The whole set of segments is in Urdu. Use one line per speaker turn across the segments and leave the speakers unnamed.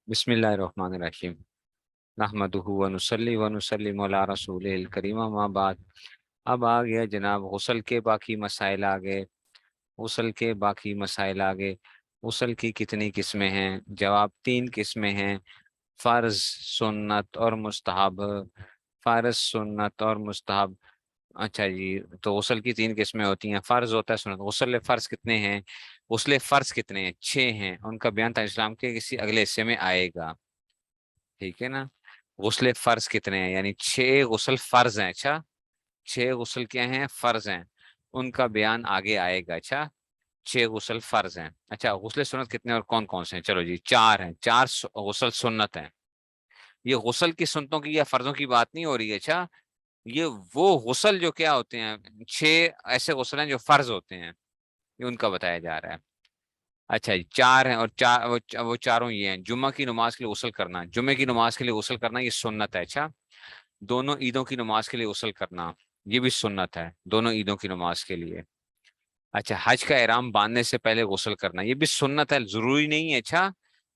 بسم اللہ الرحمن الرحیم نحمدہ ونصلی ونسلم علی رسولہ الکریم اما بعد۔ اب آ گیا جناب غسل کے باقی مسائل آ گئے۔ غسل کے باقی مسائل آ گئے۔ غسل کی کتنی قسمیں ہیں؟ جواب تین قسمیں ہیں، فرض، سنت اور مستحب۔ فرض، سنت اور مستحب۔ اچھا جی، تو غسل کی تین قسمیں ہوتی ہیں، فرض ہوتا ہے، سنت۔ غسل فرض کتنے ہیں؟ غسل فرض کتنے ہیں؟ 6 ہیں، ان کا بیان تعلیم اسلام کے کسی اگلے حصے میں آئے گا، ٹھیک ہے نا۔ غسل فرض کتنے ہیں؟ یعنی 6 غسل فرض ہیں۔ اچھا، 6 غسل کیا ہیں؟ فرض ہیں، ان کا بیان آگے آئے گا۔ اچھا، 6 غسل فرض ہیں۔ اچھا، غسل سنت کتنے اور کون کون سے ہیں؟ چلو جی، 4 ہیں، 4 غسل سنت ہیں۔ یہ غسل کی سنتوں کی یا فرضوں کی بات نہیں ہو رہی ہے، اچھا، یہ وہ غسل جو کیا ہوتے ہیں، 6 ایسے غسل ہیں جو فرض ہوتے ہیں، یہ ان کا بتایا جا رہا ہے۔ اچھا جی، 4 ہیں، اور وہ چاروں یہ ہیں: جمعہ کی نماز کے لیے غسل کرنا، جمعے کی نماز کے لیے غسل کرنا، یہ سنت ہے۔ اچھا، دونوں عیدوں کی نماز کے لیے غسل کرنا، یہ بھی سنت ہے، دونوں عیدوں کی نماز کے لیے۔ اچھا، حج کا احرام باندھنے سے پہلے غسل کرنا، یہ بھی سنت ہے، ضروری نہیں ہے، اچھا،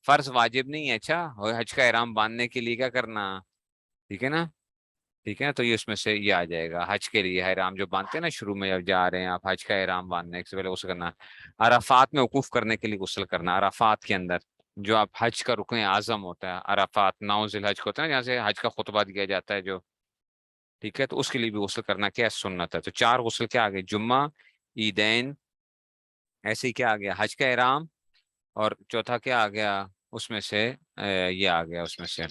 فرض واجب نہیں ہے۔ اچھا، اور حج کا احرام باندھنے کے لیے کیا کرنا، ٹھیک ہے نا، ٹھیک ہے نا، تو یہ اس میں سے یہ آ جائے گا، حج کے لیے احرام جو باندھتے ہیں نا شروع میں جب جا رہے ہیں آپ، حج کا احرام باندھنے سے پہلے غسل کرنا۔ عرفات میں وقوف کرنے کے لیے غسل کرنا، عرفات کے اندر جو آپ حج کا رکن اعظم ہوتا ہے، عرفات 9 ذی الحج کو ہوتا ہے نا، جہاں سے حج کا خطبہ دیا جاتا ہے جو، ٹھیک ہے، تو اس کے لیے بھی غسل کرنا کیا ہے؟ سنت ہے۔ تو 4 غسل کیا آ گئے؟ جمعہ، عیدین، ایسے ہی کیا آ گیا؟ حج کا احرام، اور چوتھا کیا آ گیا اس میں سے؟ یہ آ گیا اس میں سے،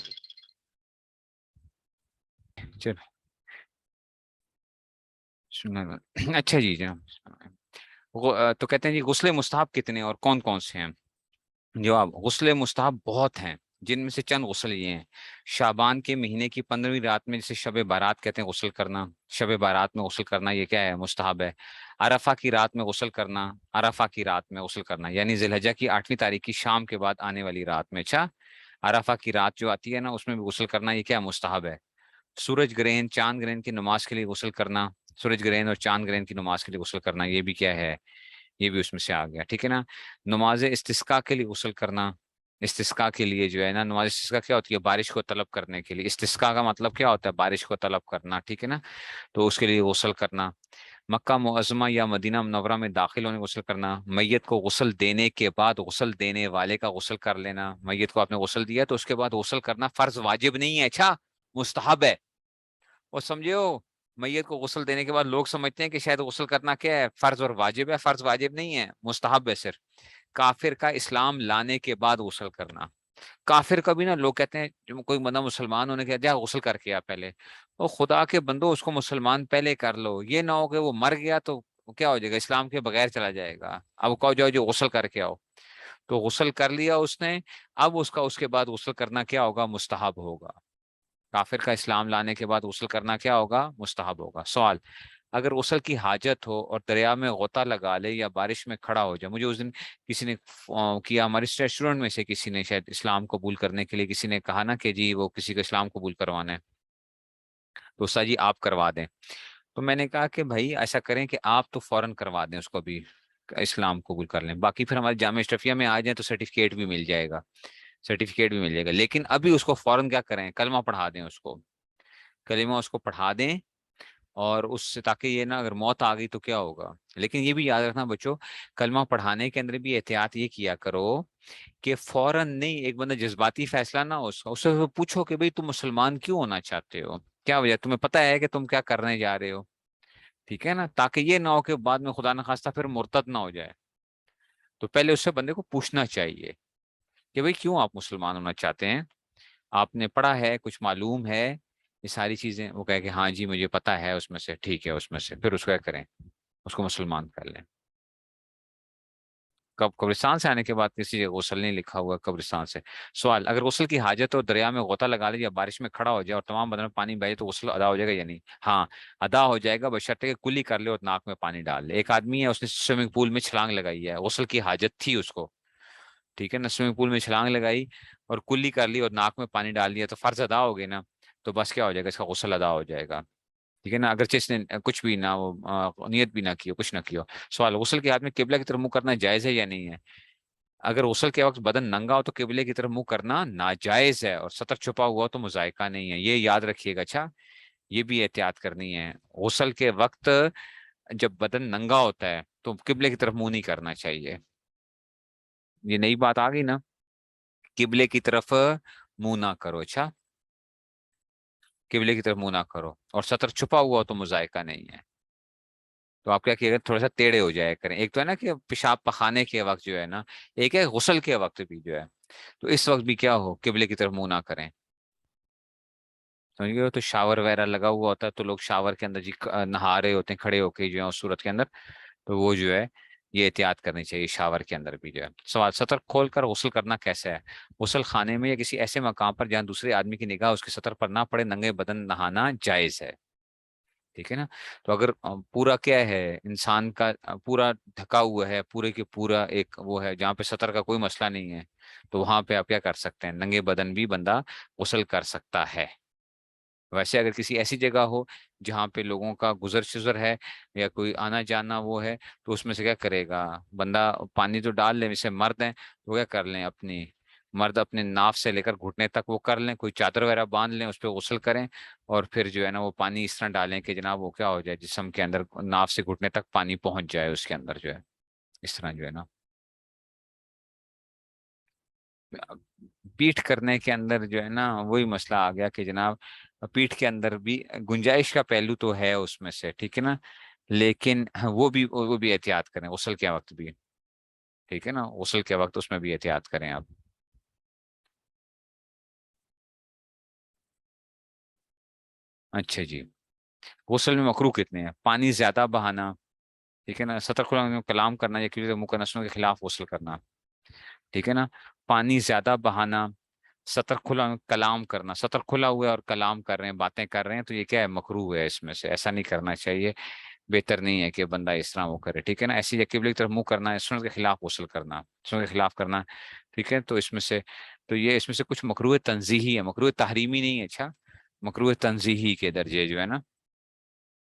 چل اچھا جی جناب، تو کہتے ہیں جی غسل مستحب کتنے اور کون کون سے ہیں؟ جواب: غسل مستحب بہت ہیں، جن میں سے چند غسل یہ ہیں: شعبان کے مہینے کی 15ویں رات میں، جسے شب بارات کہتے ہیں، غسل کرنا، شب بارات میں غسل کرنا، یہ کیا ہے؟ مستحب ہے۔ عرفہ کی رات میں غسل کرنا، عرفہ کی رات میں غسل کرنا، یعنی ذی الحجہ کی 8ویں تاریخ کی شام کے بعد آنے والی رات میں، اچھا، عرفہ کی رات جو آتی ہے نا، اس میں بھی غسل کرنا، یہ کیا مستحب ہے۔ سورج گرہن، چاند گرہن کی نماز کے لیے غسل کرنا، سورج گرہن اور چاند گرہن کی نماز کے لیے غسل کرنا، یہ بھی کیا ہے؟ یہ بھی اس میں سے آ گیا، ٹھیک ہے نا۔ نماز استسقاء کے لیے غسل کرنا، استسقاء کے لیے جو ہے نا، نماز استسقاء کیا ہوتی ہے؟ بارش کو طلب کرنے کے لیے، استسقاء کا مطلب کیا ہوتا ہے؟ بارش کو طلب کرنا، ٹھیک ہے نا، تو اس کے لیے غسل کرنا۔ مکہ معظمہ یا مدینہ منورہ میں داخل ہونے غسل کرنا، میت کو غسل دینے کے بعد غسل دینے والے کا غسل کر لینا، میت کو آپ نے غسل دیا تو اس کے بعد غسل کرنا فرض واجب نہیں ہے، اچھا، مستحب ہے۔ اور سمجھے ہو، میت کو غسل دینے کے بعد لوگ سمجھتے ہیں کہ شاید غسل کرنا کیا ہے؟ فرض اور واجب ہے، فرض واجب نہیں ہے، مستحب ہے صرف۔ کافر کا اسلام لانے کے بعد غسل کرنا، کافر کا بھی نا لوگ کہتے ہیں، جو کوئی بندہ مسلمان ہونے کے جا غسل کر کے آ پہلے، وہ خدا کے بندو اس کو مسلمان پہلے کر لو، یہ نہ ہو کہ وہ مر گیا تو کیا ہو جائے گا؟ اسلام کے بغیر چلا جائے گا۔ اب کہو جاؤ جو غسل کر کے آؤ، تو غسل کر لیا اس نے، اب اس کا اس کے بعد غسل کرنا کیا ہوگا؟ مستحب ہوگا۔ کافر کا اسلام لانے کے بعد غسل کرنا کیا ہوگا؟ مستحب ہوگا۔ سوال: اگر غسل کی حاجت ہو اور دریا میں غوطہ لگا لے یا بارش میں کھڑا ہو جائے، مجھے اس دن کسی نے کیا، ہمارے اسٹوڈنٹ میں سے کسی نے شاید اسلام قبول کرنے کے لیے کسی نے کہا نا کہ جی وہ کسی کا اسلام قبول کروانا ہے، تو استاد جی آپ کروا دیں، تو میں نے کہا کہ بھائی ایسا کریں کہ آپ تو فوراً کروا دیں اس کو بھی، اسلام قبول کر لیں، باقی پھر ہمارے جامعہ اشرفیہ میں آ جائیں تو سرٹیفکیٹ بھی مل جائے گا، سرٹیفکیٹ بھی مل جائے گا، لیکن ابھی اس کو فوراً کیا کریں؟ کلمہ پڑھا دیں اس کو، کلمہ اس کو پڑھا دیں، اور اس سے تاکہ یہ نا اگر موت آ گئی تو کیا ہوگا۔ لیکن یہ بھی یاد رکھنا بچوں، کلمہ پڑھانے کے اندر بھی احتیاط یہ کیا کرو کہ فوراً نہیں، ایک بندہ جذباتی فیصلہ نہ ہو، اس سے پوچھو کہ بھئی تم مسلمان کیوں ہونا چاہتے ہو، کیا وجہ، تمہیں پتہ ہے کہ تم کیا کرنے جا رہے ہو، ٹھیک ہے نا، تاکہ یہ نہ ہو کہ بعد میں خدا نخواستہ پھر مرتد نہ ہو جائے۔ تو پہلے اس سے بندے کو پوچھنا چاہیے کہ بھئی کیوں آپ مسلمان ہونا چاہتے ہیں، آپ نے پڑھا ہے، کچھ معلوم ہے، یہ ساری چیزیں، وہ کہے کہ ہاں جی مجھے پتا ہے اس میں سے، ٹھیک ہے، اس میں سے پھر اس کو کیا کریں؟ اس کو مسلمان کر لیں۔ کب قبرستان سے آنے کے بعد کسی جگہ غسل نہیں لکھا ہوا قبرستان سے۔ سوال: اگر غسل کی حاجت ہو، دریا میں غوطہ لگا لے یا بارش میں کھڑا ہو جائے اور تمام بدن میں پانی بہے تو غسل ادا ہو جائے گا یا نہیں؟ ہاں، ادا ہو جائے گا، بشرطے کہ کلی کر لے اور ناک میں پانی ڈال لے۔ ایک آدمی ہے، اس نے سوئمنگ پول میں چھلانگ لگائی ہے، غسل کی حاجت تھی اس کو، ٹھیک ہے نا، سوئمنگ پول میں چھلانگ لگائی اور کلی کر لی اور ناک میں پانی ڈال دیا، تو فرض ادا ہو گئے نا، تو بس کیا ہو جائے گا؟ اس کا غسل ادا ہو جائے گا، ٹھیک ہے نا، اگرچہ اس نے کچھ بھی نہ وہ نیت بھی نہ کی ہو، کچھ نہ کی ہو۔ سوال: غسل کے ہاتھ میں قبلہ کی طرف منہ کرنا جائز ہے یا نہیں ہے؟ اگر غسل کے وقت بدن ننگا ہو تو قبلے کی طرف منہ کرنا ناجائز ہے، اور سطر چھپا ہوا ہو تو مذائقہ نہیں ہے، یہ یاد رکھیے گا، اچھا؟ یہ بھی احتیاط کرنی ہے غسل کے وقت، جب بدن ننگا ہوتا ہے تو قبلے کی طرف منہ نہیں کرنا چاہیے، یہ نئی بات آ گئی نا، قبلے کی طرف منہ نہ کرو، اچھا؟ قبلے کی طرف منہ نہ کرو، اور سطر چھپا ہوا ہو تو مذائقہ نہیں ہے، تو آپ کیا کیے گا، تھوڑا سا ٹیڑھے ہو جائے کریں، ایک تو ہے نا کہ پیشاب پخانے کے وقت جو ہے نا، ایک ہے غسل کے وقت بھی جو ہے، تو اس وقت بھی کیا ہو، قبلے کی طرف منہ نہ کریں، سمجھ گئے ہو؟ تو شاور وغیرہ لگا ہوا ہوتا ہے تو لوگ شاور کے اندر جی نہا رہے ہوتے ہیں کھڑے ہو کے جو ہے اس صورت کے اندر، تو وہ جو ہے یہ احتیاط کرنی چاہیے، شاور کے اندر بھی جو ہے۔ سوال، سطر کھول کر غسل کرنا کیسا ہے؟ غسل خانے میں یا کسی ایسے مقام پر جہاں دوسرے آدمی کی نگاہ اس کے سطر پر نہ پڑے ننگے بدن نہانا جائز ہے، ٹھیک ہے نا؟ تو اگر پورا کیا ہے انسان کا پورا ڈھکا ہوا ہے، پورے کے پورا ایک وہ ہے جہاں پہ سطر کا کوئی مسئلہ نہیں ہے، تو وہاں پہ آپ کیا کر سکتے ہیں، ننگے بدن بھی بندہ غسل کر سکتا ہے۔ ویسے اگر کسی ایسی جگہ ہو جہاں پہ لوگوں کا گزر شزر ہے یا کوئی آنا جانا وہ ہے، تو اس میں سے کیا کرے گا بندہ، پانی تو ڈال لیں، جیسے مرد ہیں وہ کیا کر لیں، اپنی مرد اپنے ناف سے لے کر گھٹنے تک وہ کر لیں، کوئی چادر وغیرہ باندھ لیں، اس پہ غسل کریں، اور پھر جو ہے نا وہ پانی اس طرح ڈالیں کہ جناب وہ کیا ہو جائے، جسم کے اندر ناف سے گھٹنے تک پانی پہنچ جائے اس کے اندر جو ہے، اس طرح جو ہے نا۔ پیٹھ کرنے کے اندر جو ہے نا وہی مسئلہ آ گیا کہ جناب پیٹھ کے اندر بھی گنجائش کا پہلو تو ہے اس میں سے، ٹھیک ہے نا، لیکن وہ بھی احتیاط کریں غسل کے وقت بھی، ٹھیک ہے نا، غسل کے وقت اس میں بھی احتیاط کریں آپ۔ اچھا جی، غسل میں مکروہ کتنے ہیں؟ پانی زیادہ بہانا، ٹھیک ہے نا، سطر کھلا کلام کرنا یا کسی منہ نسلوں کے خلاف غسل کرنا، ٹھیک ہے نا، پانی زیادہ بہانا، سطر کھلا کلام کرنا، سطر کھلا ہوا ہے اور کلام کر رہے ہیں، باتیں کر رہے ہیں، تو یہ کیا ہے، مکروہ ہے، اس میں سے ایسا نہیں کرنا چاہیے، بہتر نہیں ہے کہ بندہ اس طرح وہ کرے، ٹھیک ہے نا، ایسی قبلے کی طرف منہ کرنا ہے، سنت کے خلاف غسل کرنا، سنت کے خلاف کرنا، ٹھیک ہے، تو اس میں سے، تو یہ اس میں سے کچھ مکروہ تنزیہی ہے، مکروہ تحریمی نہیں ہے، اچھا؟ مکروہ تنزیہی کے درجے جو ہے نا،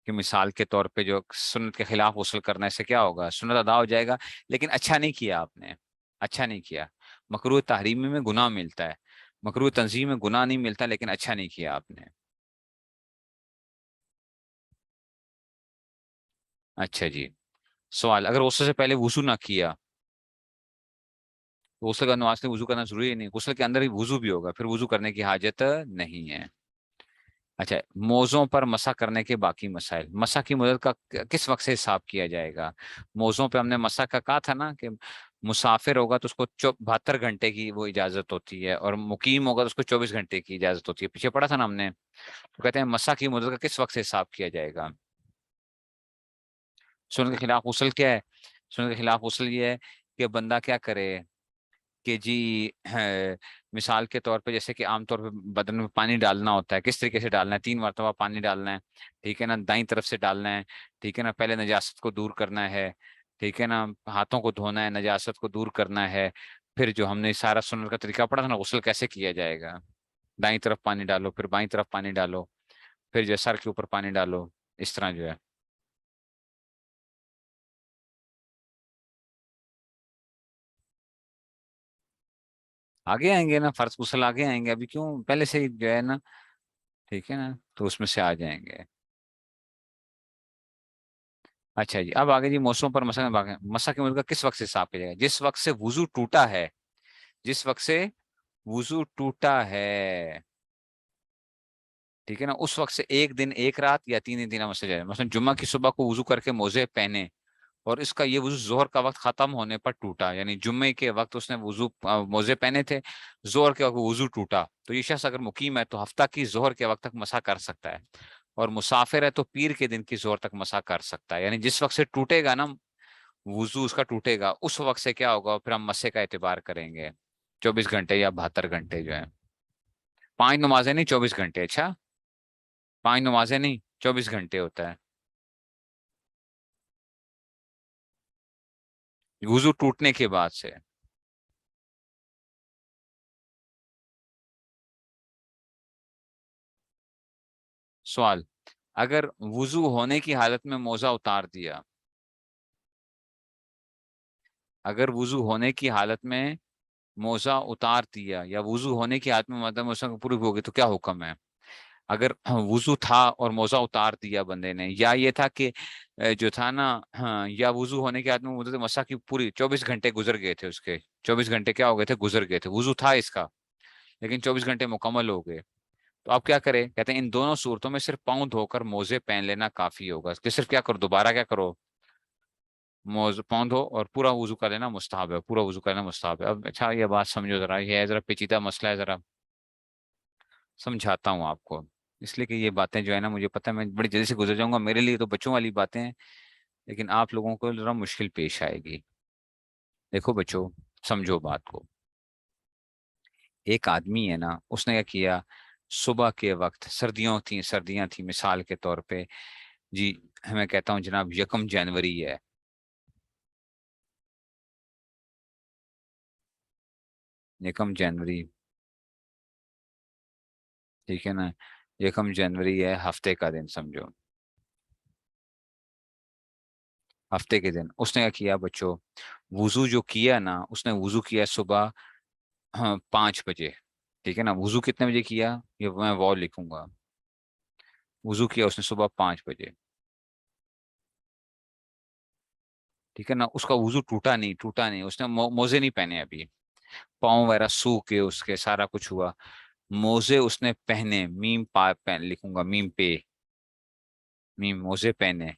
کہ مثال کے طور پہ جو سنت کے خلاف غسل کرنے سے کیا ہوگا، سنت ادا ہو جائے گا، لیکن اچھا نہیں کیا آپ نے، اچھا نہیں کیا، مکروہ تحریمی میں گناہ ملتا ہے، مکروہ تنظیم میں گناہ نہیں ملتا، لیکن اچھا نہیں کیا آپ نے۔ اچھا جی، سوال، اگر غسل سے پہلے وضو نہ کیا تو غسل کا نماز میں وضو کرنا ضروری نہیں، غسل کے اندر ہی وضو بھی ہوگا، پھر وضو کرنے کی حاجت نہیں ہے۔ اچھا، موزوں پر مسح کرنے کے باقی مسائل، مسح کی مدت کا کس وقت سے حساب کیا جائے گا؟ موزوں پہ ہم نے مسح کا کہا تھا نا کہ مسافر ہوگا تو اس کو 72 گھنٹے کی وہ اجازت ہوتی ہے، اور مقیم ہوگا تو اس کو 24 گھنٹے کی اجازت ہوتی ہے، پیچھے پڑا تھا نا ہم نے، تو کہتے ہیں مسح کی مدت کا کس وقت سے حساب کیا جائے گا؟ سنت کے خلاف غسل کیا ہے؟ سنت کے خلاف غسل یہ ہے کہ بندہ کیا کرے کہ جی مثال کے طور پہ جیسے کہ عام طور پہ بدن میں پانی ڈالنا ہوتا ہے، کس طریقے سے ڈالنا ہے، 3 مرتبہ پانی ڈالنا ہے، ٹھیک ہے نا، دائیں طرف سے ڈالنا ہے، ٹھیک ہے نا، پہلے نجاست کو دور کرنا ہے، ٹھیک ہے نا، ہاتھوں کو دھونا ہے، نجاست کو دور کرنا ہے، پھر جو ہم نے سارا سنت کا طریقہ پڑھا تھا نا غسل کیسے کیا جائے گا، دائیں طرف پانی ڈالو، پھر بائیں طرف پانی ڈالو، پھر جو ہے سر کے اوپر پانی ڈالو، اس طرح جو ہے۔ آگے آئیں گے نا، فرض غسل آگے آئیں گے، ابھی کیوں، پہلے سے ہی جو ہے نا، ٹھیک ہے نا، تو اس میں سے آ جائیں گے۔ اچھا جی، اب آگے جی موسموں پر مسا مسا کی مدت کا کس وقت سے حساب کیا جائے گا؟ جس وقت سے وضو ٹوٹا ہے، جس وقت سے وضو ٹوٹا ہے، ٹھیک ہے نا، اس وقت سے ایک دن ایک رات یا 3 دن 3 مسا جائے، مثلا جمعہ کی صبح کو وضو کر کے موزے پہنے، اور اس کا یہ وضو ظہر کا وقت ختم ہونے پر ٹوٹا، یعنی جمعے کے وقت اس نے وضو موزے پہنے تھے، ظہر کے وقت وضو ٹوٹا، تو یہ شخص اگر مقیم ہے تو ہفتہ کی ظہر کے وقت تک مسا کر سکتا ہے، اور مسافر ہے تو پیر کے دن کی ظہر تک مسا کر سکتا ہے، یعنی جس وقت سے ٹوٹے گا نا وضو اس کا ٹوٹے گا، اس وقت سے کیا ہوگا پھر ہم مسے کا اعتبار کریں گے، 24 گھنٹے یا 72 گھنٹے جو ہے، 5 نمازیں نہیں 24 گھنٹے، اچھا؟ 5 نمازیں نہیں، 24 گھنٹے ہوتا ہے وضو ٹوٹنے کے بعد سے۔ سوال، اگر وضو ہونے کی حالت میں موزہ اتار دیا، اگر وضو ہونے کی حالت میں موزہ اتار دیا، یا وضو ہونے کی حالت میں مطلب موزہ پوری ہو گئی، تو کیا حکم ہے؟ اگر وضو تھا اور موزہ اتار دیا بندے نے، یا یہ تھا کہ جو تھا نا، ہاں، یا وضو ہونے کے بعد میں مدت مسح کی پوری 24 گھنٹے گزر گئے تھے، اس کے 24 گھنٹے کیا ہو گئے تھے، گزر گئے تھے، وضو تھا اس کا لیکن 24 گھنٹے مکمل ہو گئے، تو آپ کیا کریں؟ کہتے ہیں ان دونوں صورتوں میں صرف پاؤں دھو کر موزے پہن لینا کافی ہوگا، کہ صرف کیا کرو، دوبارہ کیا کرو، پاؤں دھو اور پورا وضو کر لینا مستحب ہے، پورا وضو کر لینا مستحب ہے۔ اب اچھا یہ بات سمجھو ذرا، یہ ہے ذرا پیچیدہ مسئلہ ہے، ذرا سمجھاتا ہوں آپ کو، اس لیے کہ یہ باتیں جو ہے نا، مجھے پتہ ہے میں بڑی جلدی سے گزر جاؤں گا، میرے لیے تو بچوں والی باتیں ہیں، لیکن آپ لوگوں کو ذرا مشکل پیش آئے گی۔ دیکھو بچوں، سمجھو بات کو، ایک آدمی ہے نا، اس نے کیا کیا، صبح کے وقت سردیاں تھیں مثال کے طور پہ، جی میں کہتا ہوں جناب 1 جنوری ہے، 1 جنوری، ٹھیک ہے نا، 1 جنوری ہے، ہفتے کا دن سمجھو، ہفتے کے دن اس نے کیا کیا بچوں، وضو جو کیا نا، اس نے وضو کیا صبح 5 بجے، ٹھیک ہے نا، وضو کتنے بجے کیا، یہ میں وہ لکھوں گا، وضو کیا اس نے صبح 5 بجے، ٹھیک ہے نا، اس کا وضو ٹوٹا نہیں، اس نے موزے نہیں پہنے ابھی، پاؤں وغیرہ سو کے اس کے سارا کچھ ہوا، موزے اس نے پہنے، میم پا پہن لکھوں گا، میم پہ، میم موزے پہنے،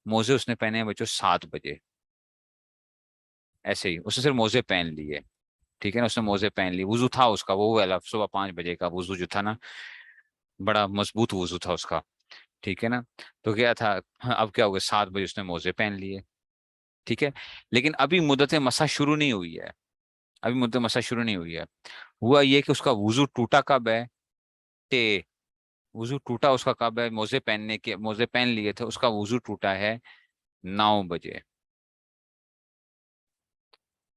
موزے اس نے پہنے ہیں بچوں 7 بجے، ایسے ہی اس نے صرف موزے پہن لیے، ٹھیک ہے نا، اس نے موزے پہن لی، وضو تھا اس کا، وہ والا صبح 5 بجے کا وضو جو تھا نا، بڑا مضبوط وضو تھا اس کا، ٹھیک ہے نا، تو کیا تھا، اب کیا ہو گیا، 7 بجے اس نے موزے پہن لیے، ٹھیک ہے، لیکن ابھی مدت مسح شروع نہیں ہوئی ہے، ابھی مدت مسح شروع نہیں ہوئی ہے، ہوا یہ کہ اس کا وضو ٹوٹا کب ہے، ٹے، وضو ٹوٹا اس کا کب ہے، موزے پہن لیے تھے، اس کا وضو ٹوٹا ہے 9 بجے،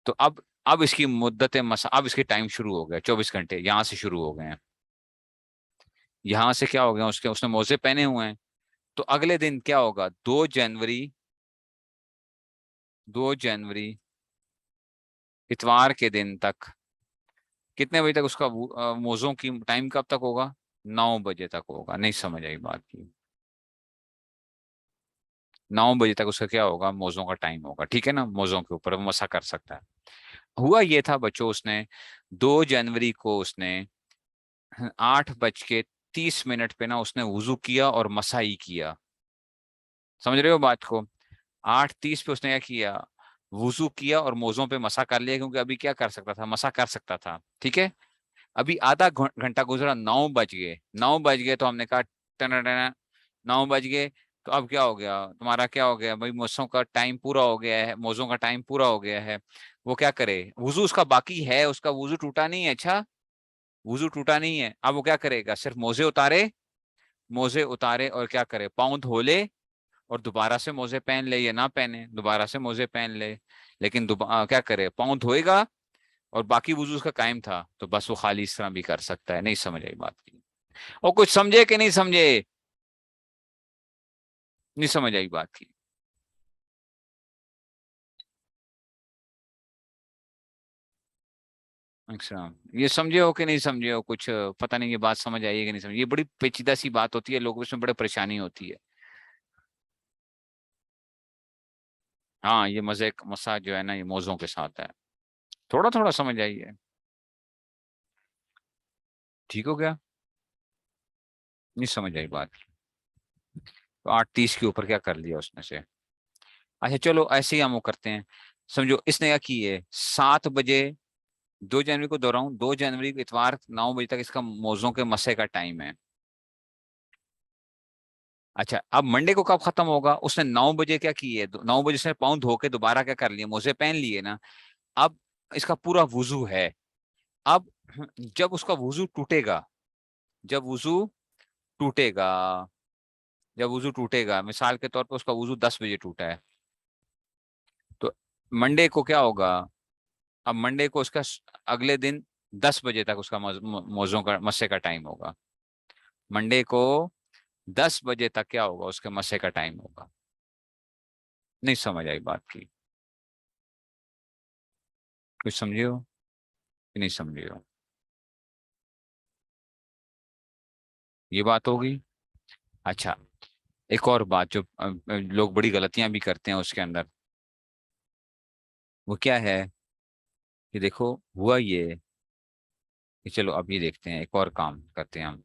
تو اب اس کی مدت مسح، اب اس کی ٹائم شروع ہو گیا، 24 گھنٹے یہاں سے شروع ہو گئے ہیں، یہاں سے کیا ہو گیا، اس نے موزے پہنے ہوئے ہیں، تو اگلے دن کیا ہوگا، 2 جنوری، 2 جنوری اتوار کے دن تک، کتنے بجے تک اس کا موزوں کی ٹائم کب تک ہوگا، 9 بجے تک ہوگا، نہیں سمجھ آئی بات کی، 9 بجے تک اس کا کیا ہوگا، موزوں کا ٹائم ہوگا، ٹھیک ہے نا، موزوں کے اوپر وہ مسا کر سکتا ہے، ہوا یہ تھا بچوں، اس نے 2 جنوری کو اس نے 8:30 پہ نا اس نے وضو کیا اور مسا ہی کیا، سمجھ رہے ہو بات کو، 8:30 پہ اس نے کیا کیا، وضو کیا اور موزوں پہ مسا کر لیا، کیونکہ ابھی کیا کر سکتا تھا، مسا کر سکتا تھا، ٹھیک ہے، ابھی آدھا گھنٹہ گزرا، 9 بج گئے، 9 بج گئے، تو ہم نے کہا ٹنا ٹنا، 9 بج گئے، تو اب کیا ہو گیا تمہارا، کیا ہو گیا بھائی، موزوں کا ٹائم پورا ہو گیا ہے، موزوں کا ٹائم پورا ہو گیا ہے، وہ کیا کرے، وضو اس کا باقی ہے، اس کا وضو ٹوٹا نہیں ہے، اچھا وضو ٹوٹا نہیں ہے، اب وہ کیا کرے گا، صرف موزے اتارے اور کیا کرے، پاؤں دھو لے اور دوبارہ سے موزے پہن لے، یا نہ پہنے، دوبارہ سے موزے پہن لے، لیکن کیا کرے، پاؤں دھوئے گا اور باقی وضو اس کا قائم تھا، تو بس وہ خالی اس طرح بھی کر سکتا ہے، نہیں سمجھ آئی بات کی، اور کچھ سمجھے کہ نہیں سمجھے، نہیں سمجھ آئی بات کی، اچھا یہ سمجھے ہو کہ نہیں سمجھے ہو، کچھ پتہ نہیں، یہ بات سمجھ آئی ہے کہ نہیں سمجھ، یہ بڑی پیچیدہ سی بات ہوتی ہے، لوگوں اس میں بڑے پریشانی ہوتی ہے، ہاں یہ مزے مسا جو ہے نا، یہ موزوں کے ساتھ ہے، تھوڑا تھوڑا سمجھ آئیے، ٹھیک ہو گیا، نہیں سمجھ آئی بات، تو 8:30 کے اوپر کیا کر لیا اس نے سے، اچھا چلو ایسے ہی ہم وہ کرتے ہیں، سمجھو اس نے کیا کی ہے، 7 بجے، 2 جنوری کو دوہراؤں، 2 جنوری کو اتوار 9 بجے تک اس کا موزوں کے مسے کا ٹائم ہے، اچھا اب منڈے کو کب ختم ہوگا، اس نے 9 بجے کیا کی ہے، 9 بجے سے پاؤں دھو کے دوبارہ کیا کر لیے، موزے پہن لیے نا، اب اس کا پورا وضو ہے، اب جب اس کا وضو ٹوٹے گا، جب وضو ٹوٹے گا، جب وضو ٹوٹے گا، مثال کے طور پر اس کا وضو 10 بجے ٹوٹا ہے، تو منڈے کو کیا ہوگا، اب منڈے کو اس کا اگلے دن 10 بجے تک اس کا موزوں کا مسے کا ٹائم ہوگا، منڈے کو 10 بجے تک کیا ہوگا، اس کے مسے کا ٹائم ہوگا، نہیں سمجھ آئی بات کی، کچھ سمجھے ہو کہ نہیں سمجھے ہو؟ یہ بات ہوگی. اچھا، ایک اور بات جو لوگ بڑی غلطیاں بھی کرتے ہیں اس کے اندر، وہ کیا ہے کہ دیکھو ہوا یہ کہ چلو اب یہ دیکھتے ہیں، ایک اور کام کرتے ہیں ہم.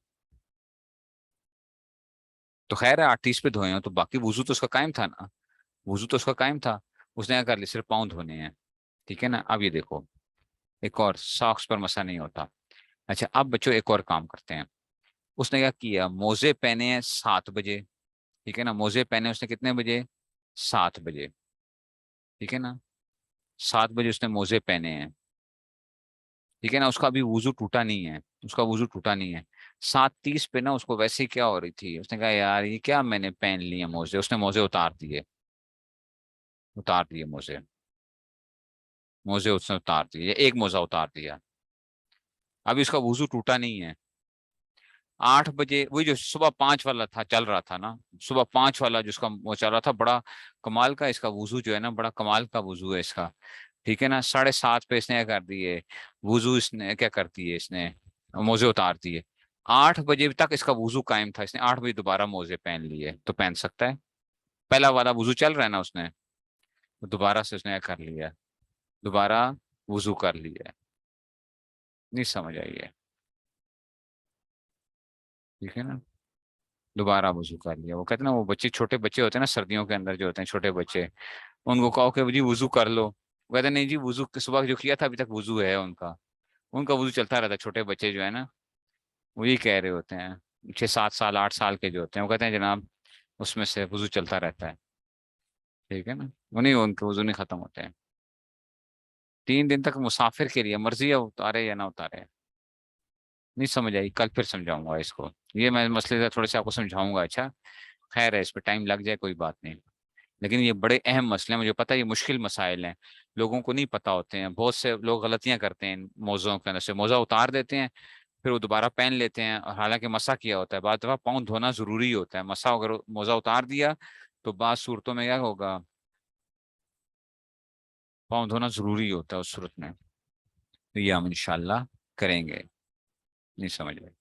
تو خیر ہے 38 پہ دھوئے ہو تو باقی وضو تو اس کا قائم تھا نا. وضو تو اس کا قائم تھا. اس نے کیا کر لی، صرف پاؤں دھونے ہیں. ٹھیک ہے نا. اب یہ دیکھو ایک اور ساکس پر مسا نہیں ہوتا. اچھا اب بچوں ایک اور کام کرتے ہیں. اس نے کیا کیا، موزے پہنے ہیں 7 بجے. ٹھیک ہے نا. موزے پہنے اس نے کتنے بجے؟ 7 بجے. ٹھیک ہے نا. 7 بجے اس نے موزے پہنے ہیں. ٹھیک ہے نا. اس کا ابھی وضو ٹوٹا نہیں ہے. اس کا وضو ٹوٹا نہیں ہے. 7:30 پہ نا اس کو ویسے ہی کیا ہو رہی تھی، اس نے کہا یار یہ کیا میں نے پہن لیے موزے. اس نے موزے اتار دیے. اتار دیے موزے. موزے اس نے اتار دیے، ایک موزہ اتار دیا. ابھی اس کا وضو ٹوٹا نہیں ہے. 8 بجے وہی جو صبح 5 والا تھا چل رہا تھا نا، صبح 5 والا جس کا وہ چل رہا تھا، بڑا کمال کا اس کا وضو جو ہے نا، بڑا کمال کا وضو ہے اس کا. ٹھیک ہے نا. 7:30 پہ اس نے کیا کر دیے وضو، اس نے کیا کر دیے، اس نے موزے اتار دیے. 8 بجے تک اس کا وضو قائم تھا. اس نے 8 بجے دوبارہ موزے پہن لیے تو پہن سکتا ہے. پہلا والا وضو چل رہا ہے نا اس نے، دوبارہ سے اس نے کیا کر لیا، دوبارہ وضو کر لیا. نہیں سمجھ آئی ہے؟ ٹھیک ہے نا. دوبارہ وضو کر لیا. وہ کہتے ہیں نا وہ بچے، چھوٹے بچے ہوتے ہیں نا سردیوں کے اندر جو ہوتے ہیں چھوٹے بچے، ان کو کہو کہ جی وضو کر لو، وہ کہتے ہیں نہیں جی وضو صبح جو کیا تھا ابھی تک وضو ہے ان کا. ان کا وضو چلتا رہتا ہے. چھوٹے بچے جو ہے نا وہ یہ کہہ رہے ہوتے ہیں، 6 7 سال 8 سال کے جو ہوتے ہیں، وہ کہتے ہیں جناب اس میں سے وضو چلتا رہتا ہے. ٹھیک ہے نا. وہ نہیں، ان کے وضو نہیں ختم ہوتے ہیں. 3 دن تک مسافر کے لیے مرضی ہے اتارے یا نہ اتارے. نہیں سمجھ آئی؟ کل پھر سمجھاؤں گا اس کو. یہ میں مسئلے سے تھوڑے سے آپ کو سمجھاؤں گا. اچھا خیر ہے، اس پہ ٹائم لگ جائے کوئی بات نہیں. لیکن یہ بڑے اہم مسئلے ہیں، مجھے پتا ہے یہ مشکل مسائل ہیں، لوگوں کو نہیں پتا ہوتے ہیں. بہت سے لوگ غلطیاں کرتے ہیں ان موزوں کے اندر سے، موزہ اتار دیتے ہیں پھر وہ دوبارہ پہن لیتے ہیں، اور حالانکہ مسا کیا ہوتا ہے. بعض دفعہ پاؤں دھونا ضروری ہوتا ہے. مسا اگر موزہ اتار دیا تو بعض صورتوں میں کیا ہوگا، پاؤں دھونا ضروری ہوتا ہے اس صورت میں. تو یہ ہم انشاءاللہ کریں گے. نہیں سمجھ آئی؟